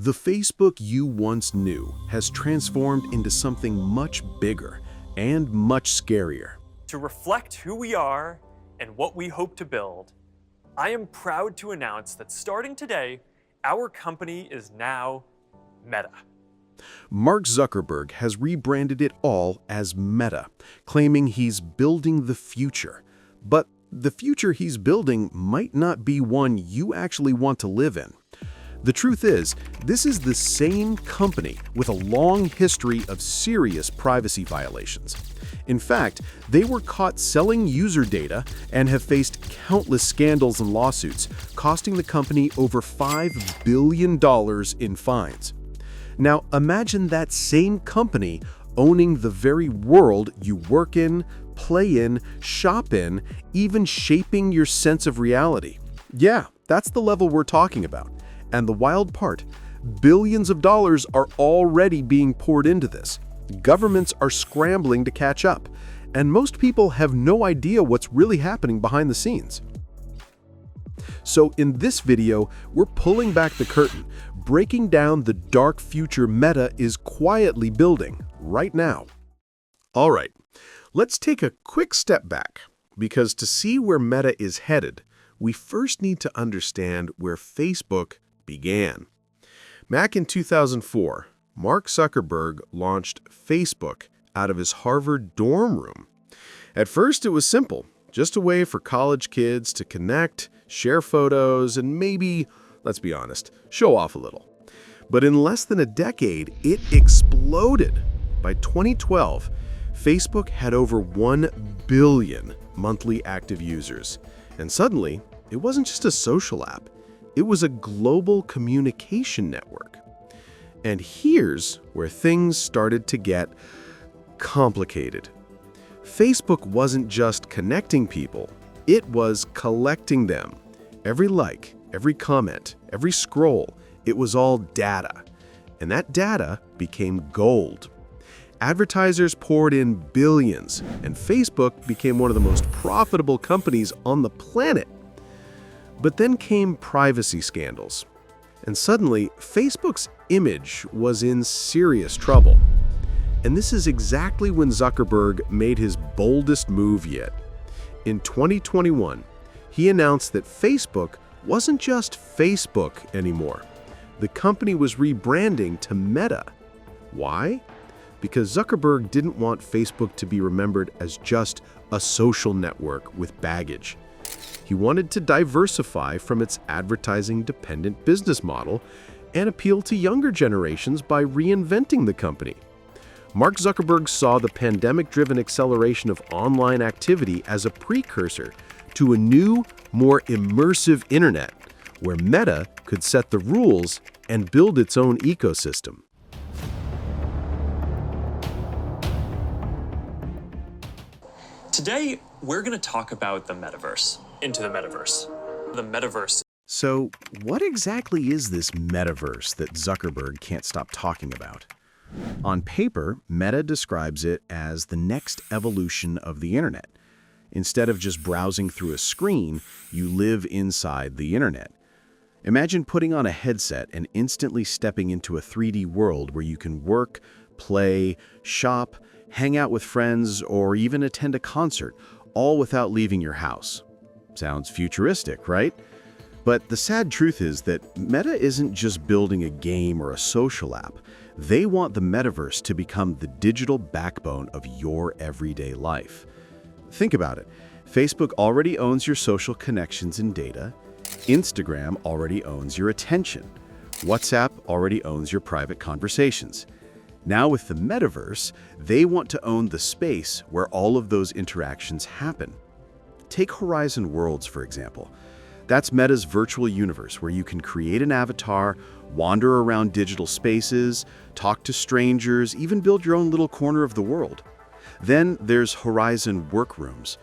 The Facebook you once knew has transformed into something much bigger and much scarier. To reflect who we are and what we hope to build, I am proud to announce that starting today, our company is now Meta. Mark Zuckerberg has rebranded it all as Meta, claiming he's building the future. But the future he's building might not be one you actually want to live in. The truth is, this is the same company with a long history of serious privacy violations. In fact, they were caught selling user data and have faced countless scandals and lawsuits, costing the company over $5 billion in fines. Now, imagine that same company owning the very world you work in, play in, shop in, even shaping your sense of reality. Yeah, that's the level we're talking about. And the wild part, billions of dollars are already being poured into this. Governments are scrambling to catch up, and most people have no idea what's really happening behind the scenes. So in this video, we're pulling back the curtain, breaking down the dark future Meta is quietly building right now. All right, let's take a quick step back, because to see where Meta is headed, we first need to understand where Facebook began. Back in 2004, Mark Zuckerberg launched Facebook out of his Harvard dorm room. At first, it was simple, just a way for college kids to connect, share photos, and maybe, let's be honest, show off a little. But in less than a decade, it exploded. By 2012, Facebook had over 1 billion monthly active users. And suddenly, it wasn't just a social app. It was a global communication network. And here's where things started to get complicated. Facebook wasn't just connecting people, it was collecting them. Every like, every comment, every scroll, it was all data. And that data became gold. Advertisers poured in billions, and Facebook became one of the most profitable companies on the planet. But then came privacy scandals. And suddenly, Facebook's image was in serious trouble. And this is exactly when Zuckerberg made his boldest move yet. In 2021, he announced that Facebook wasn't just Facebook anymore. The company was rebranding to Meta. Why? Because Zuckerberg didn't want Facebook to be remembered as just a social network with baggage. He wanted to diversify from its advertising-dependent business model and appeal to younger generations by reinventing the company. Mark Zuckerberg saw the pandemic-driven acceleration of online activity as a precursor to a new, more immersive internet, where Meta could set the rules and build its own ecosystem. Today, we're going to talk about the metaverse. Into the metaverse. The metaverse. So, what exactly is this metaverse that Zuckerberg can't stop talking about? On paper, Meta describes it as the next evolution of the internet. Instead of just browsing through a screen, you live inside the internet. Imagine putting on a headset and instantly stepping into a 3D world where you can work, play, shop, hang out with friends, or even attend a concert, all without leaving your house. Sounds futuristic, right? But the sad truth is that Meta isn't just building a game or a social app. They want the metaverse to become the digital backbone of your everyday life. Think about it. Facebook already owns your social connections and data. Instagram already owns your attention. WhatsApp already owns your private conversations. Now with the metaverse, they want to own the space where all of those interactions happen. Take Horizon Worlds, for example. That's Meta's virtual universe where you can create an avatar, wander around digital spaces, talk to strangers, even build your own little corner of the world. Then there's Horizon Workrooms.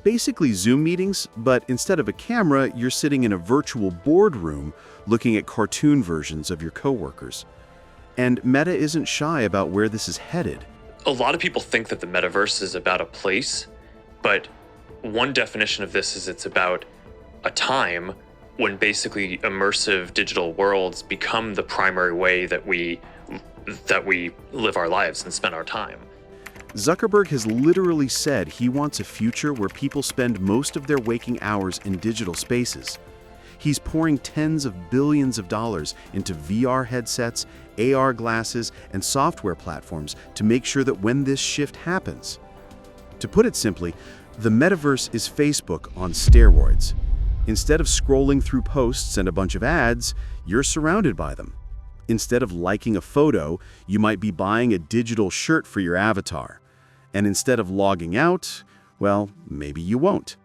Basically Zoom meetings, but instead of a camera, you're sitting in a virtual boardroom looking at cartoon versions of your coworkers. And Meta isn't shy about where this is headed. A lot of people think that the metaverse is about a place, but one definition of this is it's about a time when basically immersive digital worlds become the primary way that we live our lives and spend our time. Zuckerberg has literally said he wants a future where people spend most of their waking hours in digital spaces. He's pouring tens of billions of dollars into VR headsets, AR glasses, and software platforms to make sure that when this shift happens. To put it simply, the metaverse is Facebook on steroids. Instead of scrolling through posts and a bunch of ads, you're surrounded by them. Instead of liking a photo, you might be buying a digital shirt for your avatar. And instead of logging out, well, maybe you won't.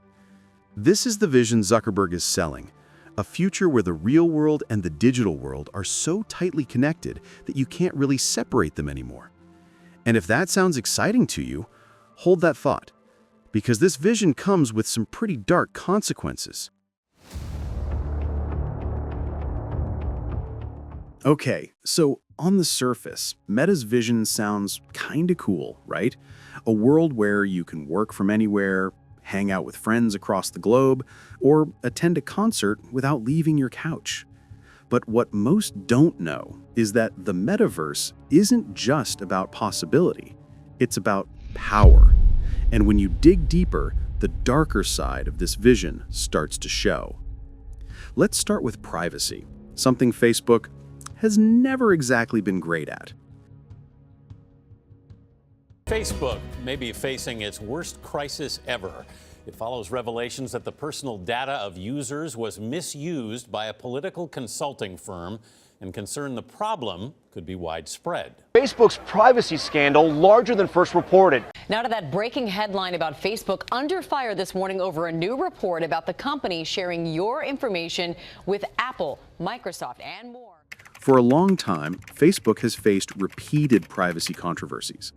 This is the vision Zuckerberg is selling. A future where the real world and the digital world are so tightly connected that you can't really separate them anymore. And if that sounds exciting to you, hold that thought, because this vision comes with some pretty dark consequences. Okay, so on the surface, Meta's vision sounds kinda cool, right? A world where you can work from anywhere, hang out with friends across the globe, or attend a concert without leaving your couch. But what most don't know is that the metaverse isn't just about possibility, it's about power. And when you dig deeper, the darker side of this vision starts to show. Let's start with privacy, something Facebook has never exactly been great at. Facebook may be facing its worst crisis ever. It follows revelations that the personal data of users was misused by a political consulting firm, and concern the problem could be widespread. Facebook's privacy scandal larger than first reported. Now to that breaking headline about Facebook under fire this morning over a new report about the company sharing your information with Apple, Microsoft, and more. For a long time, Facebook has faced repeated privacy controversies.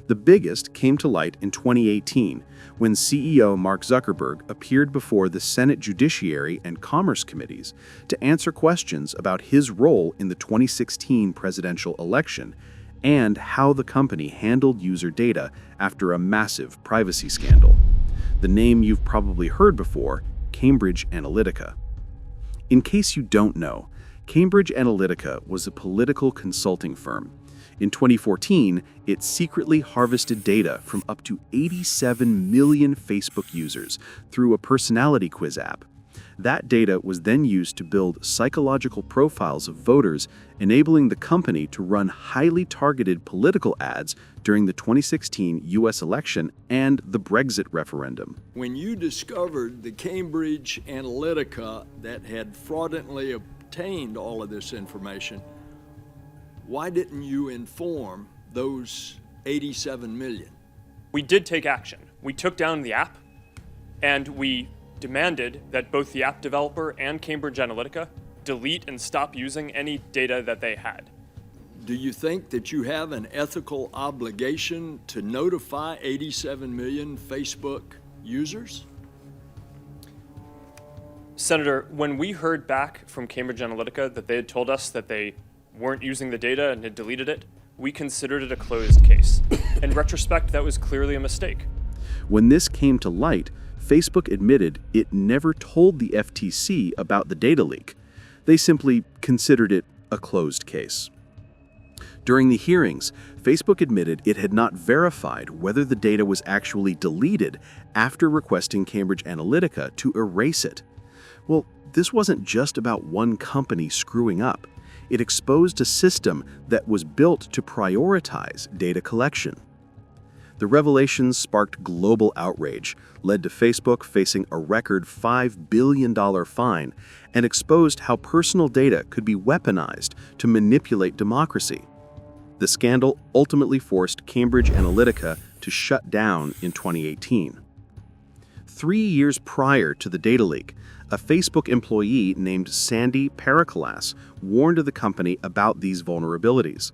The biggest came to light in 2018 when CEO Mark Zuckerberg appeared before the Senate Judiciary and Commerce Committees to answer questions about his role in the 2016 presidential election and how the company handled user data after a massive privacy scandal. The name you've probably heard before, Cambridge Analytica. In case you don't know, Cambridge Analytica was a political consulting firm. In 2014, it secretly harvested data from up to 87 million Facebook users through a personality quiz app. That data was then used to build psychological profiles of voters, enabling the company to run highly targeted political ads during the 2016 US election and the Brexit referendum. When you discovered the Cambridge Analytica that had fraudulently obtained all of this information, why didn't you inform those 87 million? We did take action. We took down the app, and we demanded that both the app developer and Cambridge Analytica delete and stop using any data that they had. Do you think that you have an ethical obligation to notify 87 million Facebook users? Senator, when we heard back from Cambridge Analytica that they had told us that they weren't using the data and had deleted it, we considered it a closed case. In retrospect, that was clearly a mistake. When this came to light, Facebook admitted it never told the FTC about the data leak. They simply considered it a closed case. During the hearings, Facebook admitted it had not verified whether the data was actually deleted after requesting Cambridge Analytica to erase it. Well, this wasn't just about one company screwing up. It exposed a system that was built to prioritize data collection. The revelations sparked global outrage, led to Facebook facing a record $5 billion fine, and exposed how personal data could be weaponized to manipulate democracy. The scandal ultimately forced Cambridge Analytica to shut down in 2018. 3 years prior to the data leak, a Facebook employee named Sandy Periclas warned the company about these vulnerabilities.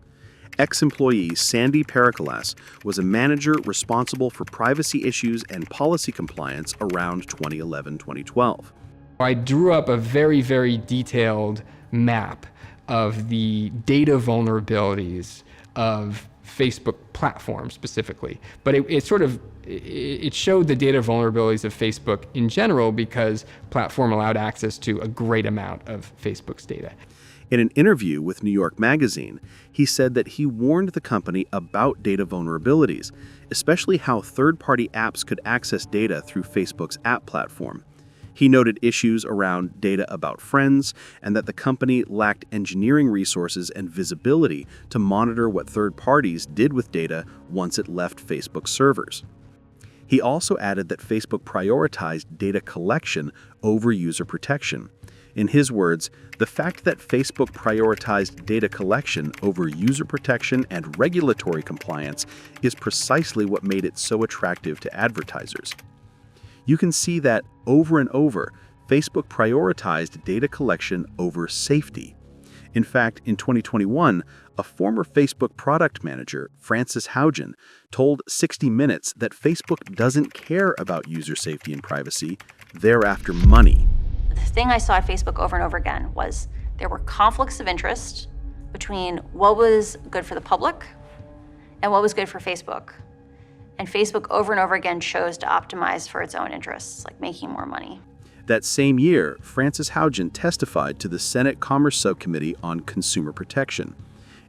Ex-employee Sandy Periclas was a manager responsible for privacy issues and policy compliance around 2011-2012. I drew up a very, very detailed map of the data vulnerabilities of Facebook platform specifically. But it showed the data vulnerabilities of Facebook in general because platform allowed access to a great amount of Facebook's data. In an interview with New York Magazine, he said that he warned the company about data vulnerabilities, especially how third-party apps could access data through Facebook's app platform. He noted issues around data about friends and that the company lacked engineering resources and visibility to monitor what third parties did with data once it left Facebook servers. He also added that Facebook prioritized data collection over user protection. In his words, the fact that Facebook prioritized data collection over user protection and regulatory compliance is precisely what made it so attractive to advertisers. You can see that over and over, Facebook prioritized data collection over safety. In fact, in 2021, a former Facebook product manager, Frances Haugen, told 60 Minutes that Facebook doesn't care about user safety and privacy, they're after money. The thing I saw at Facebook over and over again was there were conflicts of interest between what was good for the public and what was good for Facebook. And Facebook over and over again chose to optimize for its own interests, like making more money. That same year, Frances Haugen testified to the Senate Commerce Subcommittee on Consumer Protection.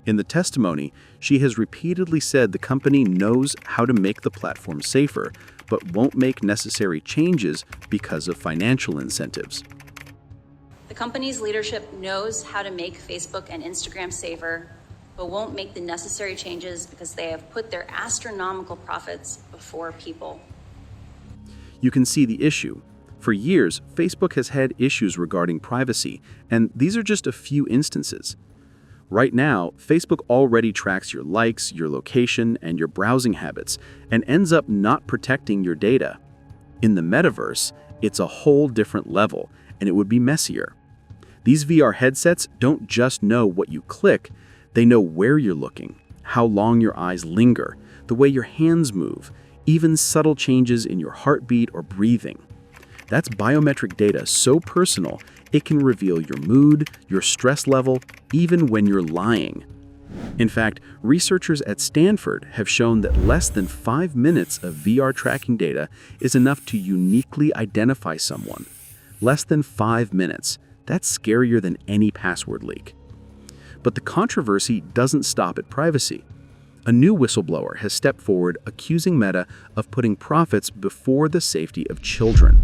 In the testimony, she has repeatedly said the company knows how to make the platform safer, but won't make necessary changes because of financial incentives. The company's leadership knows how to make Facebook and Instagram safer, but won't make the necessary changes because they have put their astronomical profits before people. You can see the issue. For years, Facebook has had issues regarding privacy, and these are just a few instances. Right now, Facebook already tracks your likes, your location, and your browsing habits, and ends up not protecting your data. In the metaverse, it's a whole different level, and it would be messier. These VR headsets don't just know what you click, they know where you're looking, how long your eyes linger, the way your hands move, even subtle changes in your heartbeat or breathing. That's biometric data so personal, it can reveal your mood, your stress level, even when you're lying. In fact, researchers at Stanford have shown that less than 5 minutes of VR tracking data is enough to uniquely identify someone. Less than 5 minutes. That's scarier than any password leak. But the controversy doesn't stop at privacy. A new whistleblower has stepped forward accusing Meta of putting profits before the safety of children.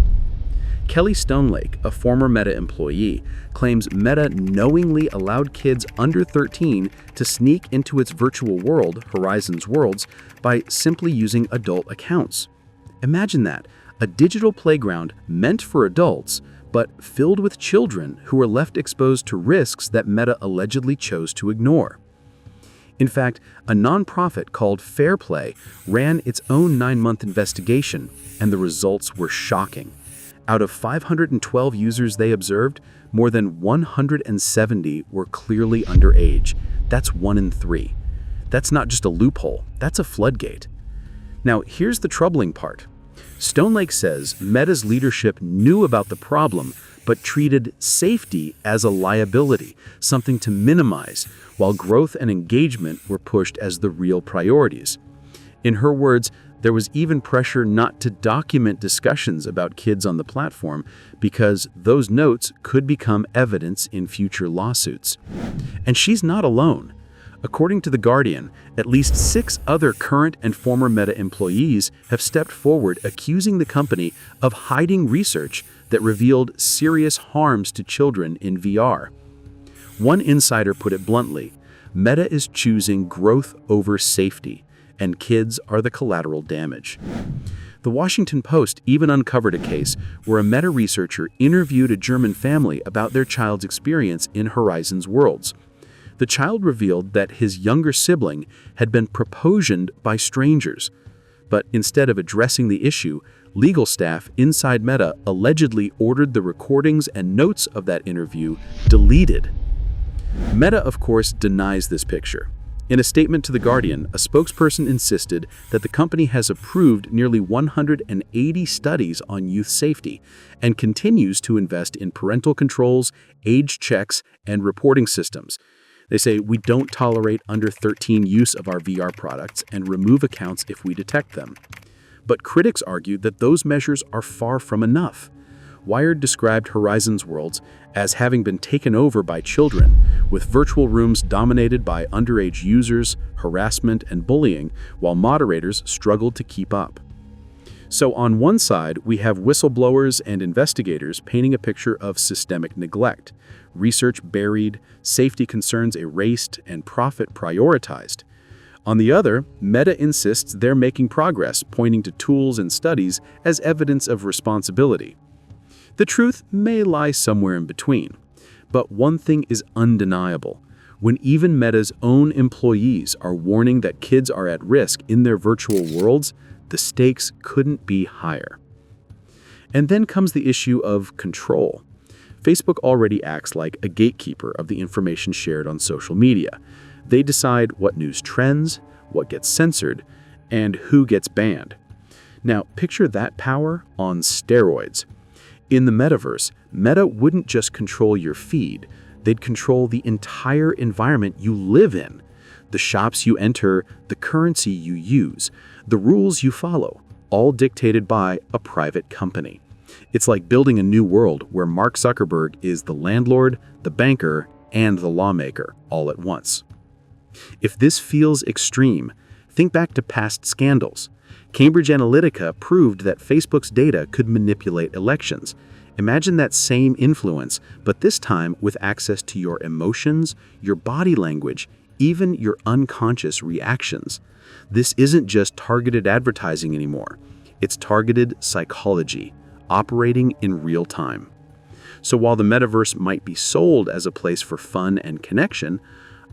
Kelly Stonelake, a former Meta employee, claims Meta knowingly allowed kids under 13 to sneak into its virtual world, Horizon's Worlds, by simply using adult accounts. Imagine that, a digital playground meant for adults, but filled with children who were left exposed to risks that Meta allegedly chose to ignore. In fact, a nonprofit called Fair Play ran its own 9-month investigation, and the results were shocking. Out of 512 users they observed, more than 170 were clearly underage. That's 1 in 3. That's not just a loophole, that's a floodgate. Now, here's the troubling part. Stonelake says Meta's leadership knew about the problem, but treated safety as a liability, something to minimize, while growth and engagement were pushed as the real priorities. In her words, there was even pressure not to document discussions about kids on the platform because those notes could become evidence in future lawsuits. And she's not alone. According to The Guardian, at least 6 other current and former Meta employees have stepped forward accusing the company of hiding research that revealed serious harms to children in VR. One insider put it bluntly, Meta is choosing growth over safety, and kids are the collateral damage. The Washington Post even uncovered a case where a Meta researcher interviewed a German family about their child's experience in Horizon's Worlds. The child revealed that his younger sibling had been propositioned by strangers. But instead of addressing the issue, legal staff inside Meta allegedly ordered the recordings and notes of that interview deleted. Meta, of course, denies this picture. In a statement to The Guardian, a spokesperson insisted that the company has approved nearly 180 studies on youth safety and continues to invest in parental controls, age checks, and reporting systems. They say, we don't tolerate under 13 use of our VR products and remove accounts if we detect them. But critics argue that those measures are far from enough. Wired described Horizon's worlds as having been taken over by children, with virtual rooms dominated by underage users, harassment, and bullying, while moderators struggled to keep up. So on one side, we have whistleblowers and investigators painting a picture of systemic neglect, research buried, safety concerns erased, and profit prioritized. On the other, Meta insists they're making progress, pointing to tools and studies as evidence of responsibility. The truth may lie somewhere in between. But one thing is undeniable. When even Meta's own employees are warning that kids are at risk in their virtual worlds, the stakes couldn't be higher. And then comes the issue of control. Facebook already acts like a gatekeeper of the information shared on social media. They decide what news trends, what gets censored, and who gets banned. Now, picture that power on steroids. In the metaverse, Meta wouldn't just control your feed, they'd control the entire environment you live in. The shops you enter, the currency you use, the rules you follow, all dictated by a private company. It's like building a new world where Mark Zuckerberg is the landlord, the banker, and the lawmaker all at once. If this feels extreme, think back to past scandals. Cambridge Analytica proved that Facebook's data could manipulate elections. Imagine that same influence, but this time with access to your emotions, your body language, even your unconscious reactions. This isn't just targeted advertising anymore. It's targeted psychology, operating in real time. So while the metaverse might be sold as a place for fun and connection,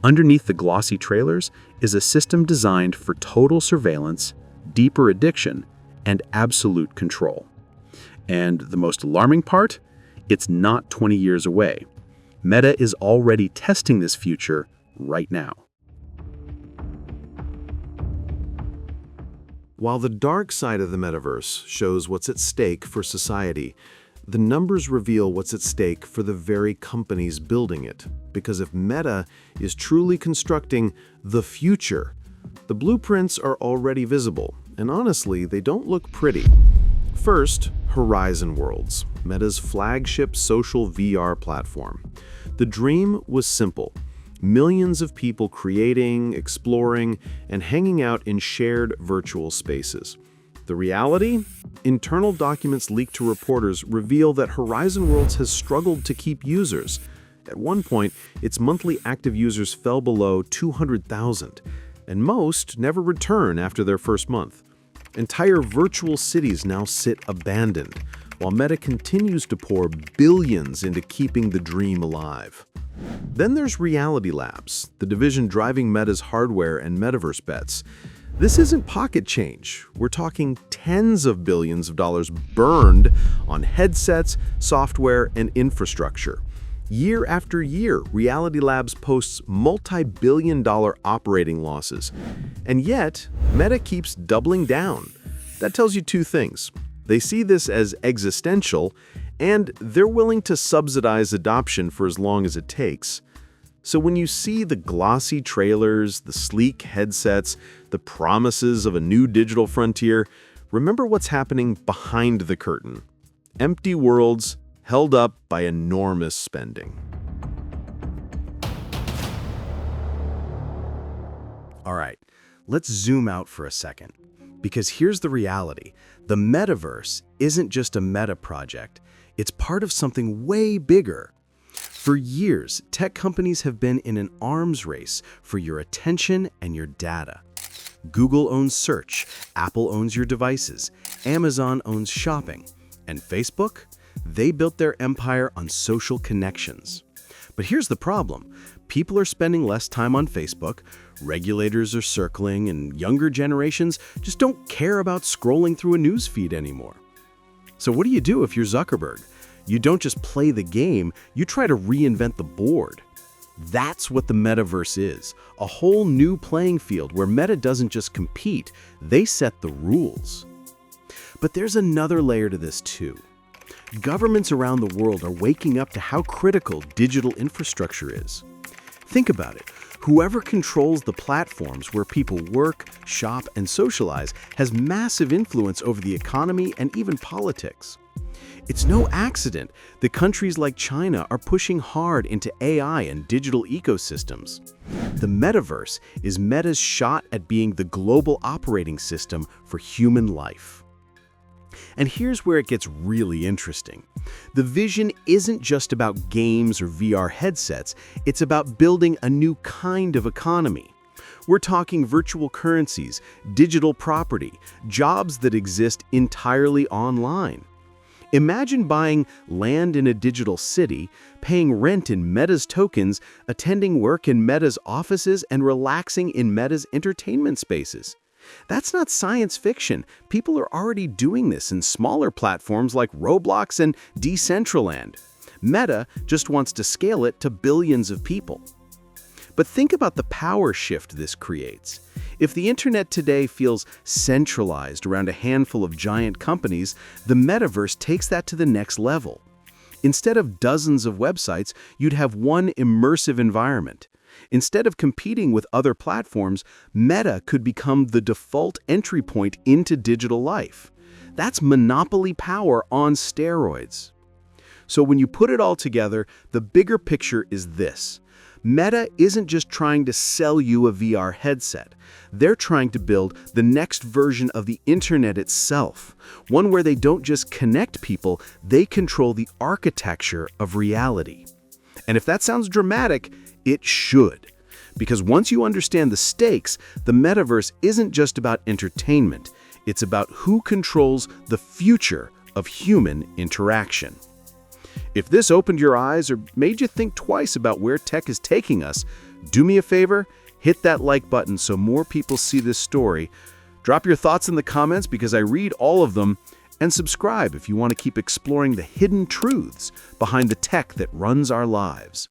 underneath the glossy trailers is a system designed for total surveillance, deeper addiction, and absolute control. And the most alarming part? It's not 20 years away. Meta is already testing this future right now. While the dark side of the metaverse shows what's at stake for society, the numbers reveal what's at stake for the very companies building it. Because if Meta is truly constructing the future, the blueprints are already visible, and honestly, they don't look pretty. First, Horizon Worlds, Meta's flagship social VR platform. The dream was simple. Millions of people creating, exploring, and hanging out in shared virtual spaces. The reality? Internal documents leaked to reporters reveal that Horizon Worlds has struggled to keep users. At one point, its monthly active users fell below 200,000, and most never return after their first month. Entire virtual cities now sit abandoned, while Meta continues to pour billions into keeping the dream alive. Then there's Reality Labs, the division driving Meta's hardware and metaverse bets. This isn't pocket change. We're talking tens of billions of dollars burned on headsets, software, and infrastructure. Year after year, Reality Labs posts multi-billion-dollar operating losses. And yet, Meta keeps doubling down. That tells you two things. They see this as existential, and they're willing to subsidize adoption for as long as it takes. So when you see the glossy trailers, the sleek headsets, the promises of a new digital frontier, remember what's happening behind the curtain. Empty worlds held up by enormous spending. All right, let's zoom out for a second. Because here's the reality. The metaverse isn't just a meta project. It's part of something way bigger. For years, tech companies have been in an arms race for your attention and your data. Google owns search, Apple owns your devices, Amazon owns shopping, and Facebook? They built their empire on social connections. But here's the problem. People are spending less time on Facebook, regulators are circling, and younger generations just don't care about scrolling through a news feed anymore. So what do you do if you're Zuckerberg? You don't just play the game, you try to reinvent the board. That's what the metaverse is, a whole new playing field where Meta doesn't just compete, they set the rules. But there's another layer to this too. Governments around the world are waking up to how critical digital infrastructure is. Think about it. Whoever controls the platforms where people work, shop, and socialize has massive influence over the economy and even politics. It's no accident that countries like China are pushing hard into AI and digital ecosystems. The metaverse is Meta's shot at being the global operating system for human life. And here's where it gets really interesting. The vision isn't just about games or VR headsets, it's about building a new kind of economy. We're talking virtual currencies, digital property, jobs that exist entirely online. Imagine buying land in a digital city, paying rent in Meta's tokens, attending work in Meta's offices, and relaxing in Meta's entertainment spaces. That's not science fiction. People are already doing this in smaller platforms like Roblox and Decentraland. Meta just wants to scale it to billions of people. But think about the power shift this creates. If the internet today feels centralized around a handful of giant companies, the metaverse takes that to the next level. Instead of dozens of websites, you'd have one immersive environment. Instead of competing with other platforms, Meta could become the default entry point into digital life. That's monopoly power on steroids. So when you put it all together, the bigger picture is this. Meta isn't just trying to sell you a VR headset. They're trying to build the next version of the internet itself, one where they don't just connect people, they control the architecture of reality. And if that sounds dramatic, it should. Because once you understand the stakes, the metaverse isn't just about entertainment. It's about who controls the future of human interaction. If this opened your eyes or made you think twice about where tech is taking us, do me a favor, hit that like button so more people see this story. Drop your thoughts in the comments because I read all of them, and subscribe if you want to keep exploring the hidden truths behind the tech that runs our lives.